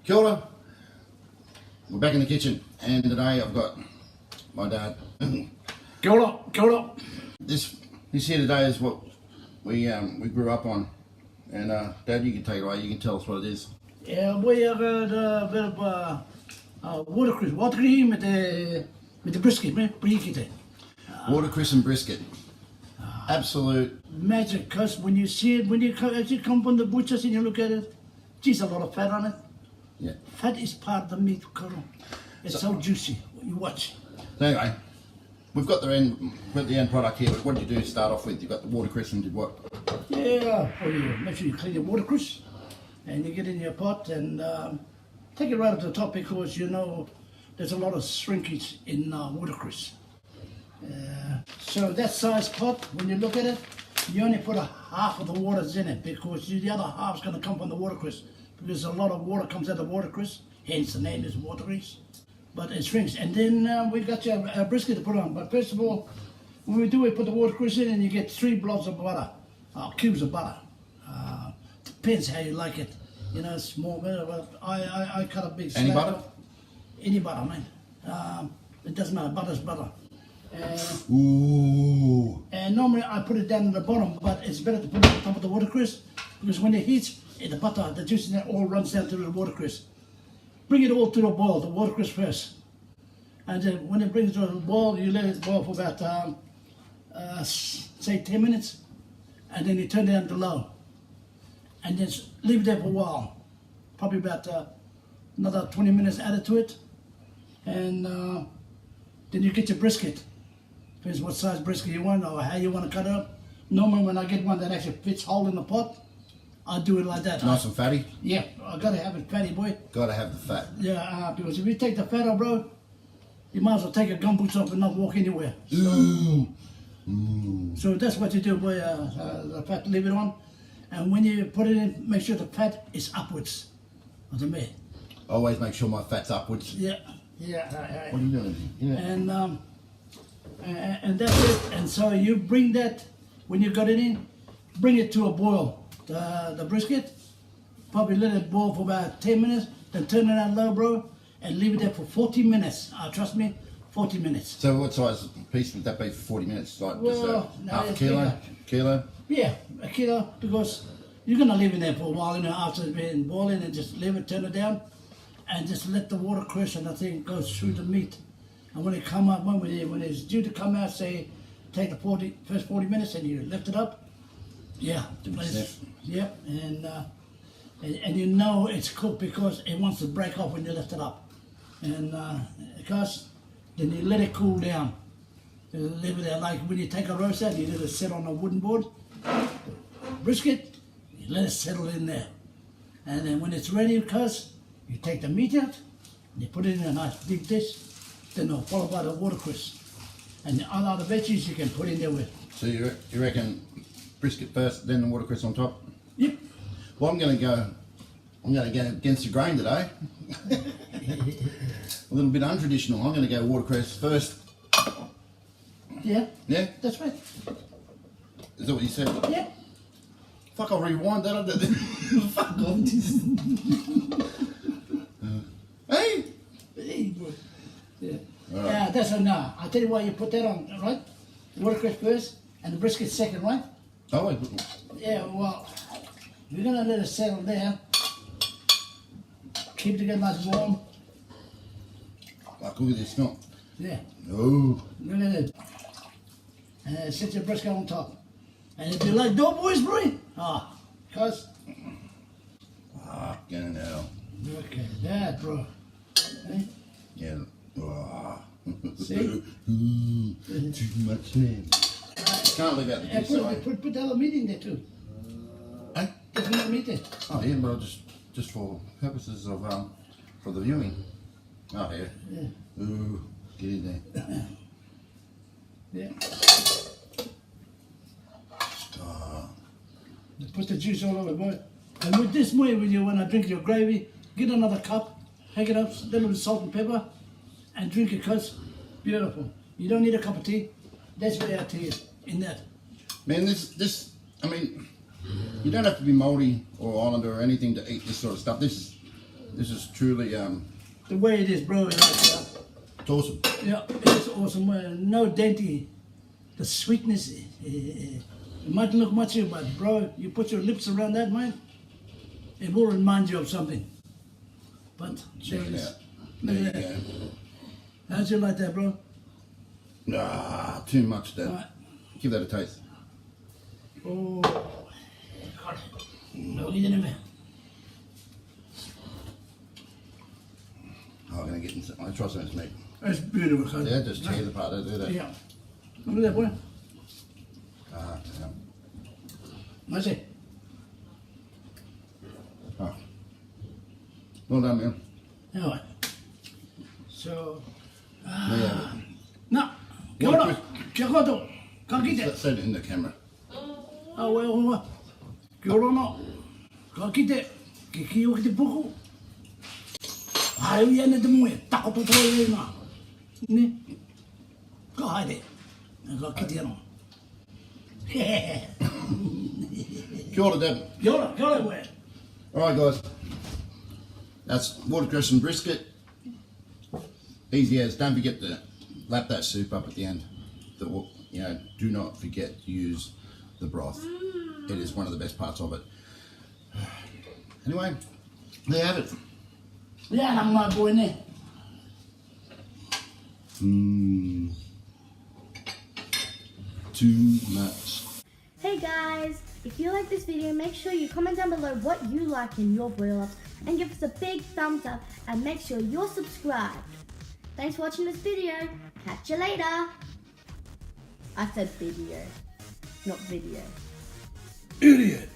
Kia ora. We're back in the kitchen, and today I've got my dad. Kia ora, kia ora. This here today is what we grew up on, and Dad, you can take it away. You can tell us what it is. Yeah, we have a bit of watercress. Watercress met de brisket, man. Brisket. Watercress and brisket. Absolute Magic, because when you see it, when you actually come from the butchers and you look at it, geez, a lot of fat on it. Yeah. Fat is part of the meat, Colonel. It's so juicy. You watch. So anyway, we've got the end product here. What did you do to start off with? You've got the watercress and did what? Yeah, well, you make sure you clean your watercress and you get in your pot and take it right up to the top because you know there's a lot of shrinkage in watercress. So that size pot, when you look at it, you only put a half of the water's in it because the other half's going to come from the watercress because a lot of water comes out of watercress, hence the name is watercress. But it shrinks. And then we got your brisket to put on. But first of all, when we do, we put the watercress in and you get 3 blobs of butter, cubes of butter. Depends how you like it. You know, small butter. But I cut a big slab. Any butter? Any butter, man. It doesn't matter. Butter's butter. Ooh. And normally I put it down at the bottom, but it's better to put it on top of the watercress because when it heats, the butter, the juice in it all runs down to the watercress. Bring it all to the boil, the watercress first. And then when it brings it to the boil, you let it boil for about, say 10 minutes. And then you turn it down to low. And then leave it there for a while. Probably about another 20 minutes added to it. And then you get your brisket. Depends what size brisket you want or how you want to cut it up. Normally when I get one that actually fits whole in the pot, I do it like that. Nice and fatty? Yeah, I gotta have it fatty, boy. Gotta have the fat. Yeah, because if you take the fat off, bro, you might as well take your gumboots off and not walk anywhere. So that's what you do, boy, the fat, leave it on. And when you put it in, make sure the fat is upwards of the meat. Always make sure my fat's upwards. Yeah. What are you doing? Yeah. And that's it. And so you bring that, when you got it in, bring it to a boil. The brisket, probably let it boil for about 10 minutes, then turn it on low, bro, and leave it there for 40 minutes. Trust me, 40 minutes. So what size piece would that be for 40 minutes? Like half a kilo? Bigger. Kilo? Yeah, a kilo, because you're going to leave it there for a while, you know, after it's been boiling, and just leave it, turn it down, and just let the watercress and the thing go through the meat. And when it come out, when it's due to come out, say, take the first 40 minutes and you lift it up, yeah, and you know it's cooked because it wants to break off when you lift it up, and because then you let it cool down. You leave it there like when you take a roast out, you let it sit on a wooden board. Brisket, you let it settle in there, and then when it's ready, because you take the meat out, you put it in a nice big dish, then followed by the watercress, and the other veggies you can put in there with. So you reckon brisket first, then the watercress on top? Yep. Well, I'm going to go against the grain today. A little bit untraditional. I'm going to go watercress first. Yeah. Yeah? That's right. Is that what you said? Yeah. Fuck, I'll rewind that. Fuck off. Hey! Hey, boy. Yeah. Right. Yeah, that's enough. I'll tell you why you put that on, right? Watercress first and the brisket second, right? Oh, wait. Yeah, well, you're going to let it settle down. Keep it nice and warm. Fuck, look at this smell. Yeah. Oh. Look at it. And set your brisket on top. And if you like doughboys, bro, cuz. Fucking hell. Okay, that, bro. Hey? Yeah. See? Too much man. Can't leave out the And piece away. put the other meat in there too. Hey? There's more meat there. Oh yeah, but just for purposes of for the viewing. Oh yeah. Yeah. Ooh, get in there. Yeah. Oh. Put the juice all over, boy. And with this way, when you want to drink your gravy, get another cup, hang it up, a little bit of salt and pepper, and drink it, cuz. Beautiful. You don't need a cup of tea. That's where our tea is, in that. Man, I mean, you don't have to be Māori or Islander or anything to eat this sort of stuff. This This is truly The way it is, bro, it's awesome. yeah, it's awesome. No dainty. The sweetness, it might look much, but bro, you put your lips around that, man, it will remind you of something. But Check there it is. out. There you Look at go. that. How'd you like that, bro? Ah, too much, Dad. Alright. Give that a taste. Oh, God. No, you didn't, man. Oh, I'm gonna get into. I'll try some of this meat. That's beautiful, cuz. Yeah, just tear the part. Don't do that. Yeah. Look at that, boy. Ah, yeah. What's it? Oh. Well done, man. All right. So, There you have it. no. Kia ora. Kia koto. Ka kite. Set it in the camera. Oh, well, kia ora no. Ka kite. Ki ki o ki te puku. Hai ui ane te moe. Tako to toi e ngā. Ne? Ka haere. Ka kite anō. Kia ora, Dad. Kia ora, boy. All right, guys. That's watercress and brisket. Easy as. Don't forget to lap that soup up at the end. Do not forget to use the broth. It is one of the best parts of it. Anyway, there you have it. Yeah, I'm my boy, ne? Too much. Hey guys, if you like this video, make sure you comment down below what you like in your boil-ups and give us a big thumbs up and make sure you're subscribed. Thanks for watching this video. Catch you later. I said video, not video. Idiot.